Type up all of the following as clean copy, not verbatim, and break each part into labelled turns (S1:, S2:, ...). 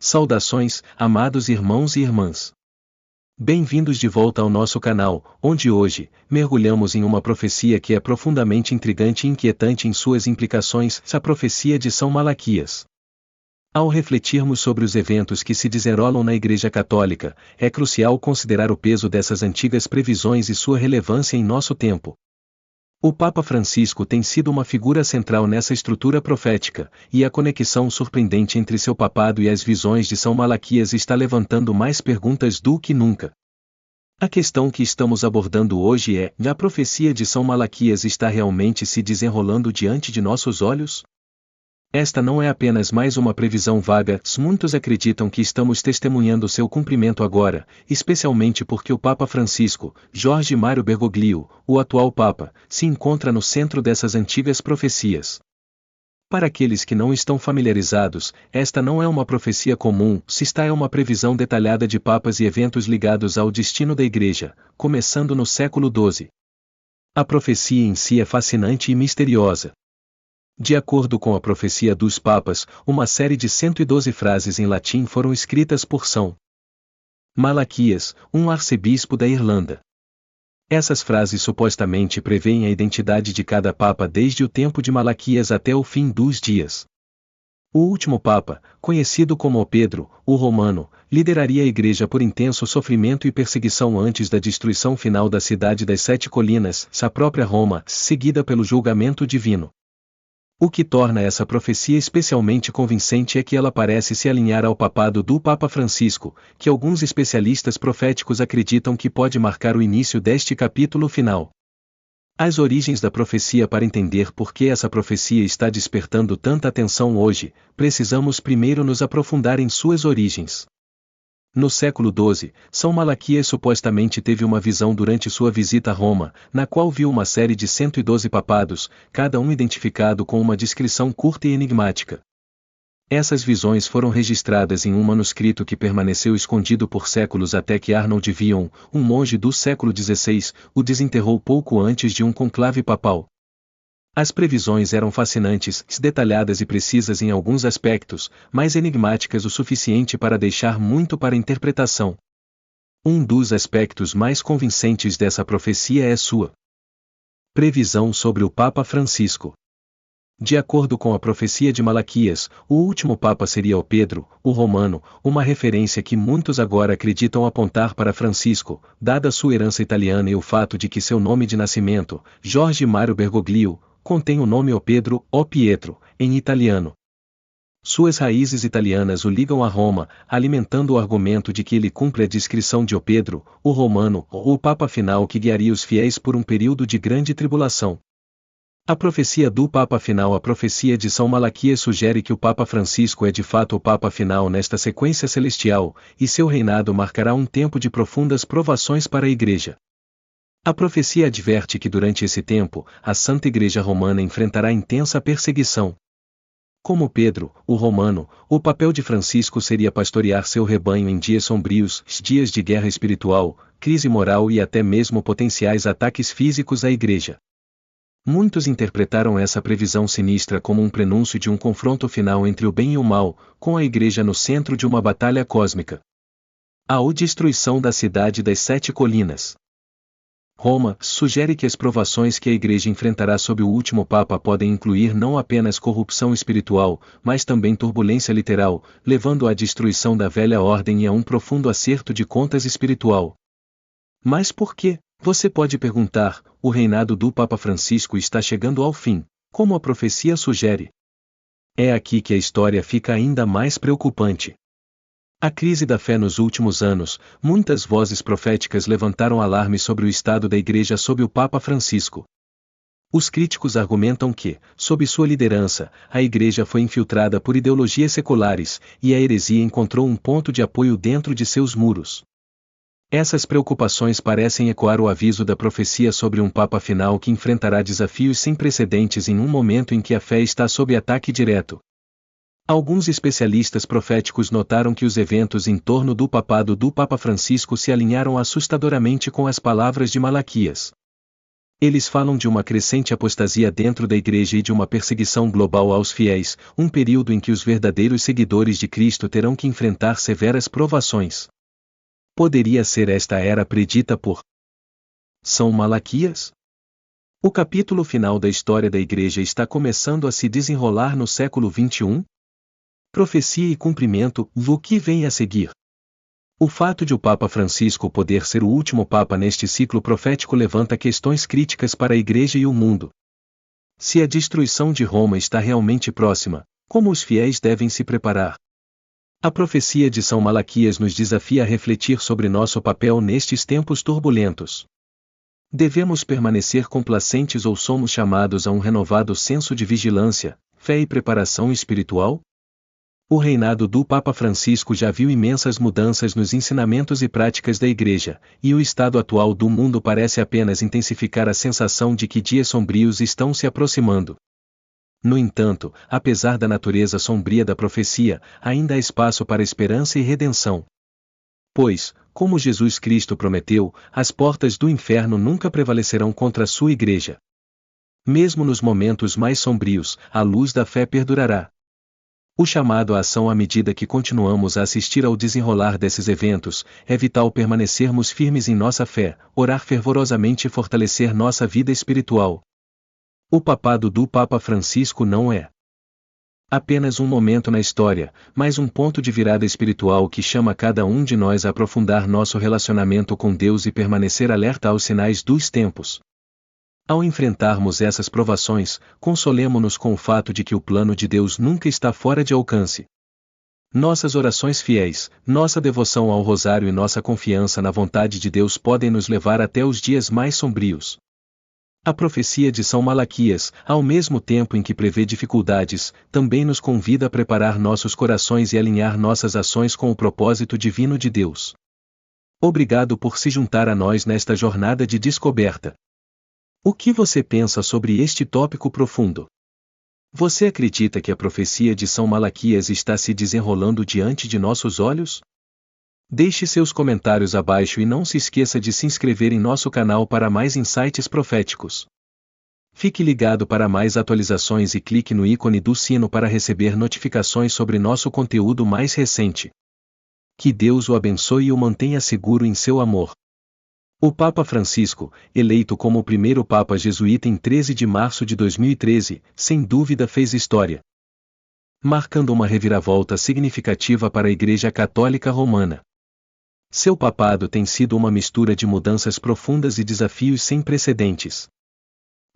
S1: Saudações, amados irmãos e irmãs. Bem-vindos de volta ao nosso canal, onde hoje, mergulhamos em uma profecia que é profundamente intrigante e inquietante em suas implicações, a profecia de São Malaquias. Ao refletirmos sobre os eventos que se desenrolam na Igreja Católica, é crucial considerar o peso dessas antigas previsões e sua relevância em nosso tempo. O Papa Francisco tem sido uma figura central nessa estrutura profética, e a conexão surpreendente entre seu papado e as visões de São Malaquias está levantando mais perguntas do que nunca. A questão que estamos abordando hoje é: a profecia de São Malaquias está realmente se desenrolando diante de nossos olhos? Esta não é apenas mais uma previsão vaga, muitos acreditam que estamos testemunhando seu cumprimento agora, especialmente porque o Papa Francisco, Jorge Mário Bergoglio, o atual Papa, se encontra no centro dessas antigas profecias. Para aqueles que não estão familiarizados, esta não é uma profecia comum, é uma previsão detalhada de papas e eventos ligados ao destino da Igreja, começando no século XII. A profecia em si é fascinante e misteriosa. De acordo com a profecia dos papas, uma série de 112 frases em latim foram escritas por São Malaquias, um arcebispo da Irlanda. Essas frases supostamente prevêem a identidade de cada papa desde o tempo de Malaquias até o fim dos dias. O último papa, conhecido como Pedro, o Romano, lideraria a Igreja por intenso sofrimento e perseguição antes da destruição final da cidade das Sete Colinas, a própria Roma, seguida pelo julgamento divino. O que torna essa profecia especialmente convincente é que ela parece se alinhar ao papado do Papa Francisco, que alguns especialistas proféticos acreditam que pode marcar o início deste capítulo final. As origens da profecia. Para entender por que essa profecia está despertando tanta atenção hoje, precisamos primeiro nos aprofundar em suas origens. No século XII, São Malaquias supostamente teve uma visão durante sua visita a Roma, na qual viu uma série de 112 papados, cada um identificado com uma descrição curta e enigmática. Essas visões foram registradas em um manuscrito que permaneceu escondido por séculos até que Arnold Vion, um monge do século XVI, o desenterrou pouco antes de um conclave papal. As previsões eram fascinantes, detalhadas e precisas em alguns aspectos, mas enigmáticas o suficiente para deixar muito para interpretação. Um dos aspectos mais convincentes dessa profecia é sua previsão sobre o Papa Francisco. De acordo com a profecia de Malaquias, o último Papa seria o Pedro, o Romano, uma referência que muitos agora acreditam apontar para Francisco, dada sua herança italiana e o fato de que seu nome de nascimento, Jorge Mário Bergoglio, contém o nome O Pedro, o Pietro, em italiano. Suas raízes italianas o ligam a Roma, alimentando o argumento de que ele cumpre a descrição de O Pedro, o Romano, o Papa final que guiaria os fiéis por um período de grande tribulação. A profecia do Papa final. A profecia de São Malaquias sugere que o Papa Francisco é de fato o Papa final nesta sequência celestial, e seu reinado marcará um tempo de profundas provações para a Igreja. A profecia adverte que durante esse tempo, a Santa Igreja Romana enfrentará intensa perseguição. Como Pedro, o Romano, o papel de Francisco seria pastorear seu rebanho em dias sombrios, dias de guerra espiritual, crise moral e até mesmo potenciais ataques físicos à Igreja. Muitos interpretaram essa previsão sinistra como um prenúncio de um confronto final entre o bem e o mal, com a Igreja no centro de uma batalha cósmica. A destruição da cidade das Sete Colinas. Roma sugere que as provações que a Igreja enfrentará sob o último Papa podem incluir não apenas corrupção espiritual, mas também turbulência literal, levando à destruição da velha ordem e a um profundo acerto de contas espiritual. Mas por quê? Você pode perguntar, o reinado do Papa Francisco está chegando ao fim, como a profecia sugere. É aqui que a história fica ainda mais preocupante. A crise da fé nos últimos anos, muitas vozes proféticas levantaram alarme sobre o estado da Igreja sob o Papa Francisco. Os críticos argumentam que, sob sua liderança, a Igreja foi infiltrada por ideologias seculares, e a heresia encontrou um ponto de apoio dentro de seus muros. Essas preocupações parecem ecoar o aviso da profecia sobre um Papa final que enfrentará desafios sem precedentes em um momento em que a fé está sob ataque direto. Alguns especialistas proféticos notaram que os eventos em torno do papado do Papa Francisco se alinharam assustadoramente com as palavras de Malaquias. Eles falam de uma crescente apostasia dentro da igreja e de uma perseguição global aos fiéis, um período em que os verdadeiros seguidores de Cristo terão que enfrentar severas provações. Poderia ser esta era predita por São Malaquias? O capítulo final da história da igreja está começando a se desenrolar no século XXI? Profecia e cumprimento, o que vem a seguir? O fato de o Papa Francisco poder ser o último Papa neste ciclo profético levanta questões críticas para a Igreja e o mundo. Se a destruição de Roma está realmente próxima, como os fiéis devem se preparar? A profecia de São Malaquias nos desafia a refletir sobre nosso papel nestes tempos turbulentos. Devemos permanecer complacentes ou somos chamados a um renovado senso de vigilância, fé e preparação espiritual? O reinado do Papa Francisco já viu imensas mudanças nos ensinamentos e práticas da Igreja, e o estado atual do mundo parece apenas intensificar a sensação de que dias sombrios estão se aproximando. No entanto, apesar da natureza sombria da profecia, ainda há espaço para esperança e redenção. Pois, como Jesus Cristo prometeu, as portas do inferno nunca prevalecerão contra a sua Igreja. Mesmo nos momentos mais sombrios, a luz da fé perdurará. O chamado à ação à medida que continuamos a assistir ao desenrolar desses eventos, é vital permanecermos firmes em nossa fé, orar fervorosamente e fortalecer nossa vida espiritual. O papado do Papa Francisco não é apenas um momento na história, mas um ponto de virada espiritual que chama cada um de nós a aprofundar nosso relacionamento com Deus e permanecer alerta aos sinais dos tempos. Ao enfrentarmos essas provações, consolemo-nos com o fato de que o plano de Deus nunca está fora de alcance. Nossas orações fiéis, nossa devoção ao rosário e nossa confiança na vontade de Deus podem nos levar até os dias mais sombrios. A profecia de São Malaquias, ao mesmo tempo em que prevê dificuldades, também nos convida a preparar nossos corações e alinhar nossas ações com o propósito divino de Deus. Obrigado por se juntar a nós nesta jornada de descoberta. O que você pensa sobre este tópico profundo? Você acredita que a profecia de São Malaquias está se desenrolando diante de nossos olhos? Deixe seus comentários abaixo e não se esqueça de se inscrever em nosso canal para mais insights proféticos. Fique ligado para mais atualizações e clique no ícone do sino para receber notificações sobre nosso conteúdo mais recente. Que Deus o abençoe e o mantenha seguro em seu amor. O Papa Francisco, eleito como o primeiro Papa jesuíta em 13 de março de 2013, sem dúvida fez história, marcando uma reviravolta significativa para a Igreja Católica Romana. Seu papado tem sido uma mistura de mudanças profundas e desafios sem precedentes.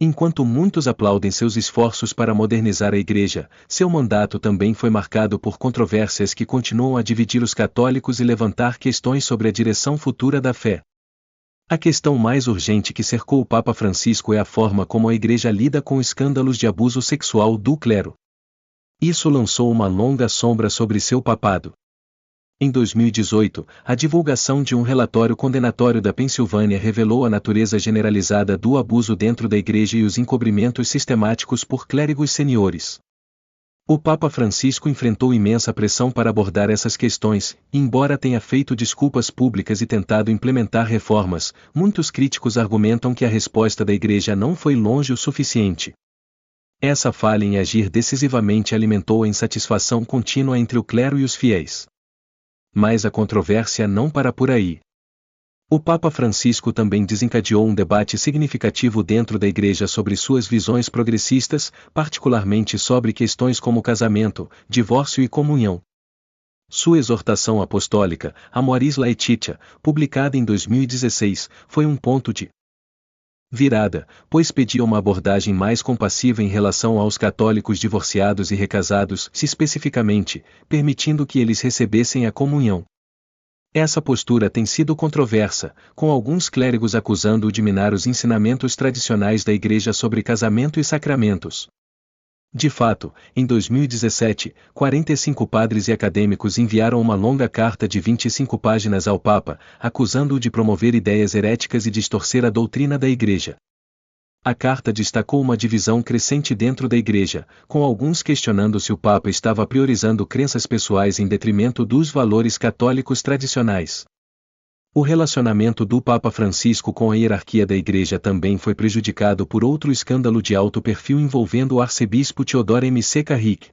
S1: Enquanto muitos aplaudem seus esforços para modernizar a Igreja, seu mandato também foi marcado por controvérsias que continuam a dividir os católicos e levantar questões sobre a direção futura da fé. A questão mais urgente que cercou o Papa Francisco é a forma como a Igreja lida com escândalos de abuso sexual do clero. Isso lançou uma longa sombra sobre seu papado. Em 2018, a divulgação de um relatório condenatório da Pensilvânia revelou a natureza generalizada do abuso dentro da Igreja e os encobrimentos sistemáticos por clérigos seniores. O Papa Francisco enfrentou imensa pressão para abordar essas questões, e embora tenha feito desculpas públicas e tentado implementar reformas, muitos críticos argumentam que a resposta da Igreja não foi longe o suficiente. Essa falha em agir decisivamente alimentou a insatisfação contínua entre o clero e os fiéis. Mas a controvérsia não para por aí. O Papa Francisco também desencadeou um debate significativo dentro da Igreja sobre suas visões progressistas, particularmente sobre questões como casamento, divórcio e comunhão. Sua exortação apostólica, Amoris Laetitia, publicada em 2016, foi um ponto de virada, pois pedia uma abordagem mais compassiva em relação aos católicos divorciados e recasados, especificamente, permitindo que eles recebessem a comunhão. Essa postura tem sido controversa, com alguns clérigos acusando-o de minar os ensinamentos tradicionais da Igreja sobre casamento e sacramentos. De fato, em 2017, 45 padres e acadêmicos enviaram uma longa carta de 25 páginas ao Papa, acusando-o de promover ideias heréticas e distorcer a doutrina da Igreja. A carta destacou uma divisão crescente dentro da Igreja, com alguns questionando se o Papa estava priorizando crenças pessoais em detrimento dos valores católicos tradicionais. O relacionamento do Papa Francisco com a hierarquia da Igreja também foi prejudicado por outro escândalo de alto perfil envolvendo o arcebispo Theodore M. C. Carrick.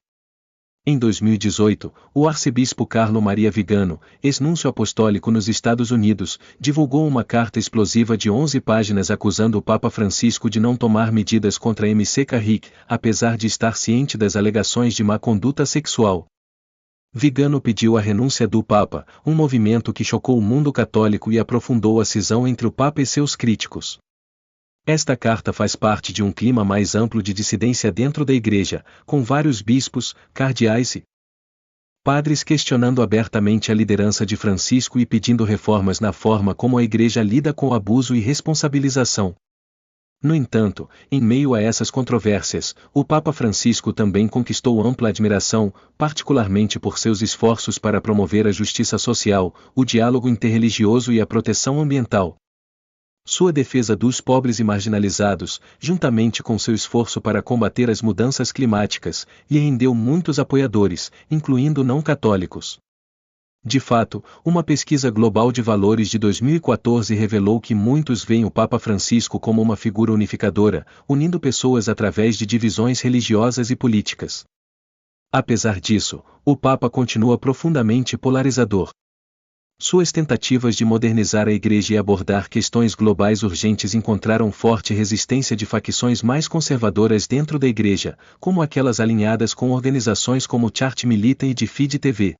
S1: Em 2018, o arcebispo Carlo Maria Vigano, ex-núncio apostólico nos Estados Unidos, divulgou uma carta explosiva de 11 páginas acusando o Papa Francisco de não tomar medidas contra M. C. Carrick, apesar de estar ciente das alegações de má conduta sexual. Vigano pediu a renúncia do Papa, um movimento que chocou o mundo católico e aprofundou a cisão entre o Papa e seus críticos. Esta carta faz parte de um clima mais amplo de dissidência dentro da Igreja, com vários bispos, cardeais e padres questionando abertamente a liderança de Francisco e pedindo reformas na forma como a Igreja lida com o abuso e responsabilização. No entanto, em meio a essas controvérsias, o Papa Francisco também conquistou ampla admiração, particularmente por seus esforços para promover a justiça social, o diálogo interreligioso e a proteção ambiental. Sua defesa dos pobres e marginalizados, juntamente com seu esforço para combater as mudanças climáticas, lhe rendeu muitos apoiadores, incluindo não católicos. De fato, uma pesquisa global de valores de 2014 revelou que muitos veem o Papa Francisco como uma figura unificadora, unindo pessoas através de divisões religiosas e políticas. Apesar disso, o Papa continua profundamente polarizador. Suas tentativas de modernizar a Igreja e abordar questões globais urgentes encontraram forte resistência de facções mais conservadoras dentro da Igreja, como aquelas alinhadas com organizações como Charity Militant e Defend TV.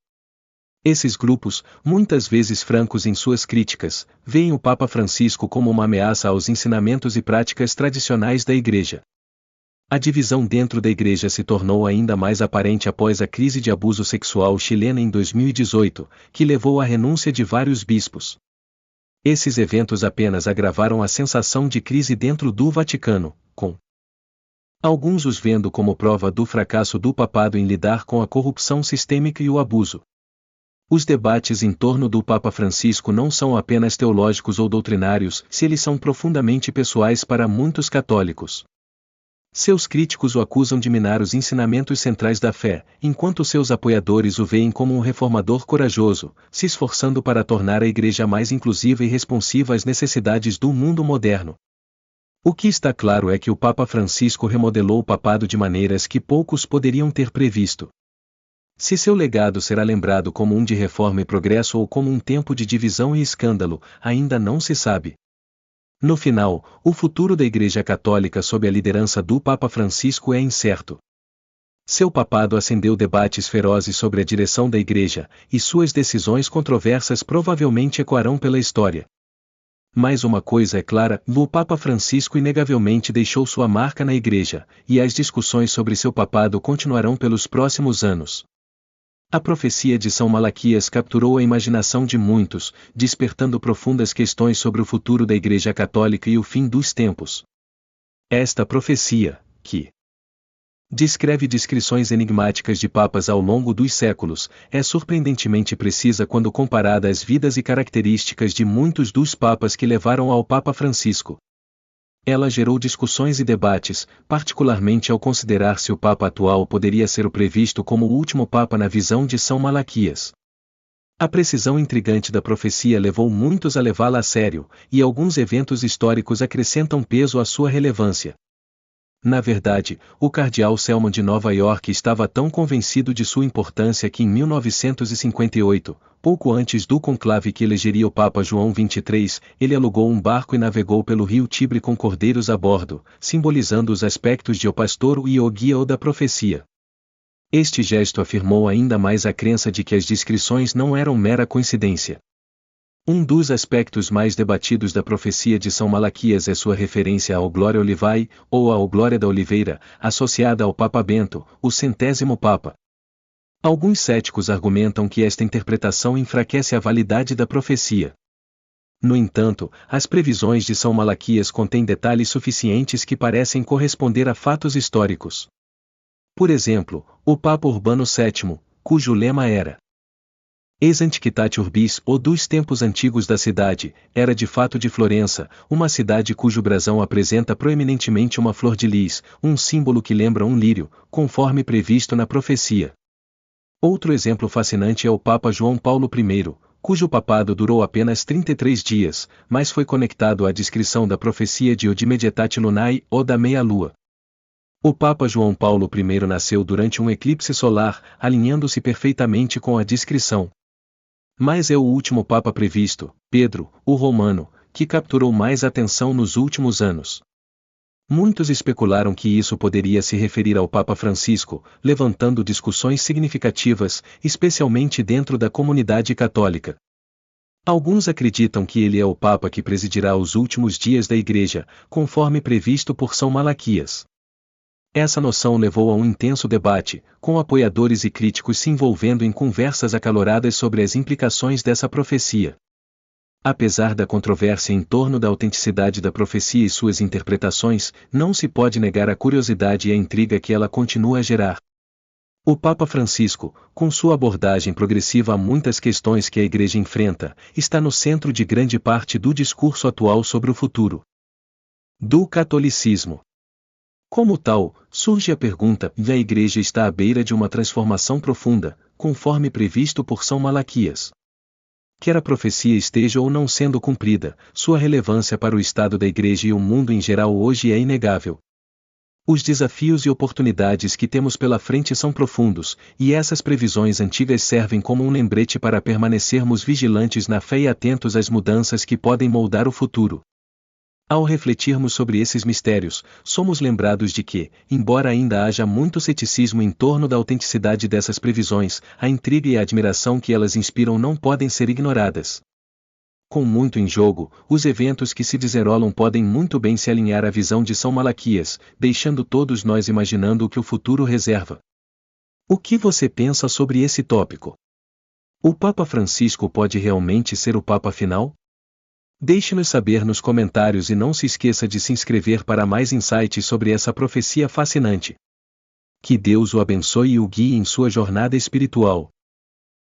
S1: Esses grupos, muitas vezes francos em suas críticas, veem o Papa Francisco como uma ameaça aos ensinamentos e práticas tradicionais da Igreja. A divisão dentro da Igreja se tornou ainda mais aparente após a crise de abuso sexual chilena em 2018, que levou à renúncia de vários bispos. Esses eventos apenas agravaram a sensação de crise dentro do Vaticano, com alguns os vendo como prova do fracasso do papado em lidar com a corrupção sistêmica e o abuso. Os debates em torno do Papa Francisco não são apenas teológicos ou doutrinários, se eles são profundamente pessoais para muitos católicos. Seus críticos o acusam de minar os ensinamentos centrais da fé, enquanto seus apoiadores o veem como um reformador corajoso, se esforçando para tornar a Igreja mais inclusiva e responsiva às necessidades do mundo moderno. O que está claro é que o Papa Francisco remodelou o papado de maneiras que poucos poderiam ter previsto. Se seu legado será lembrado como um de reforma e progresso ou como um tempo de divisão e escândalo, ainda não se sabe. No final, o futuro da Igreja Católica sob a liderança do Papa Francisco é incerto. Seu papado acendeu debates ferozes sobre a direção da Igreja, e suas decisões controversas provavelmente ecoarão pela história. Mas uma coisa é clara, o Papa Francisco inegavelmente deixou sua marca na Igreja, e as discussões sobre seu papado continuarão pelos próximos anos. A profecia de São Malaquias capturou a imaginação de muitos, despertando profundas questões sobre o futuro da Igreja Católica e o fim dos tempos. Esta profecia, que descreve descrições enigmáticas de papas ao longo dos séculos, é surpreendentemente precisa quando comparada às vidas e características de muitos dos papas que levaram ao Papa Francisco. Ela gerou discussões e debates, particularmente ao considerar se o Papa atual poderia ser o previsto como o último Papa na visão de São Malaquias. A precisão intrigante da profecia levou muitos a levá-la a sério, e alguns eventos históricos acrescentam peso à sua relevância. Na verdade, o cardeal Selman de Nova York estava tão convencido de sua importância que em 1958, pouco antes do conclave que elegeria o Papa João XXIII, ele alugou um barco e navegou pelo rio Tibre com cordeiros a bordo, simbolizando os aspectos de O Pastor e O Guia ou da profecia. Este gesto afirmou ainda mais a crença de que as descrições não eram mera coincidência. Um dos aspectos mais debatidos da profecia de São Malaquias é sua referência ao Gloria Olivae, ou ao Glória da Oliveira, associada ao Papa Bento, o 100º Papa. Alguns céticos argumentam que esta interpretação enfraquece a validade da profecia. No entanto, as previsões de São Malaquias contêm detalhes suficientes que parecem corresponder a fatos históricos. Por exemplo, o Papa Urbano VII, cujo lema era Ex antiquitate urbis, ou dos tempos antigos da cidade, era de fato de Florença, uma cidade cujo brasão apresenta proeminentemente uma flor de lis, um símbolo que lembra um lírio, conforme previsto na profecia. Outro exemplo fascinante é o Papa João Paulo I, cujo papado durou apenas 33 dias, mas foi conectado à descrição da profecia de Odimediatat Lunae, ou da meia-lua. O Papa João Paulo I nasceu durante um eclipse solar, alinhando-se perfeitamente com a descrição. Mas é o último Papa previsto, Pedro, o Romano, que capturou mais atenção nos últimos anos. Muitos especularam que isso poderia se referir ao Papa Francisco, levantando discussões significativas, especialmente dentro da comunidade católica. Alguns acreditam que ele é o Papa que presidirá os últimos dias da Igreja, conforme previsto por São Malaquias. Essa noção levou a um intenso debate, com apoiadores e críticos se envolvendo em conversas acaloradas sobre as implicações dessa profecia. Apesar da controvérsia em torno da autenticidade da profecia e suas interpretações, não se pode negar a curiosidade e a intriga que ela continua a gerar. O Papa Francisco, com sua abordagem progressiva a muitas questões que a Igreja enfrenta, está no centro de grande parte do discurso atual sobre o futuro do catolicismo. Como tal, surge a pergunta: e a Igreja está à beira de uma transformação profunda, conforme previsto por São Malaquias? Quer a profecia esteja ou não sendo cumprida, sua relevância para o estado da Igreja e o mundo em geral hoje é inegável. Os desafios e oportunidades que temos pela frente são profundos, e essas previsões antigas servem como um lembrete para permanecermos vigilantes na fé e atentos às mudanças que podem moldar o futuro. Ao refletirmos sobre esses mistérios, somos lembrados de que, embora ainda haja muito ceticismo em torno da autenticidade dessas previsões, a intriga e a admiração que elas inspiram não podem ser ignoradas. Com muito em jogo, os eventos que se desenrolam podem muito bem se alinhar à visão de São Malaquias, deixando todos nós imaginando o que o futuro reserva. O que você pensa sobre esse tópico? O Papa Francisco pode realmente ser o Papa final? Deixe-nos saber nos comentários e não se esqueça de se inscrever para mais insights sobre essa profecia fascinante. Que Deus o abençoe e o guie em sua jornada espiritual.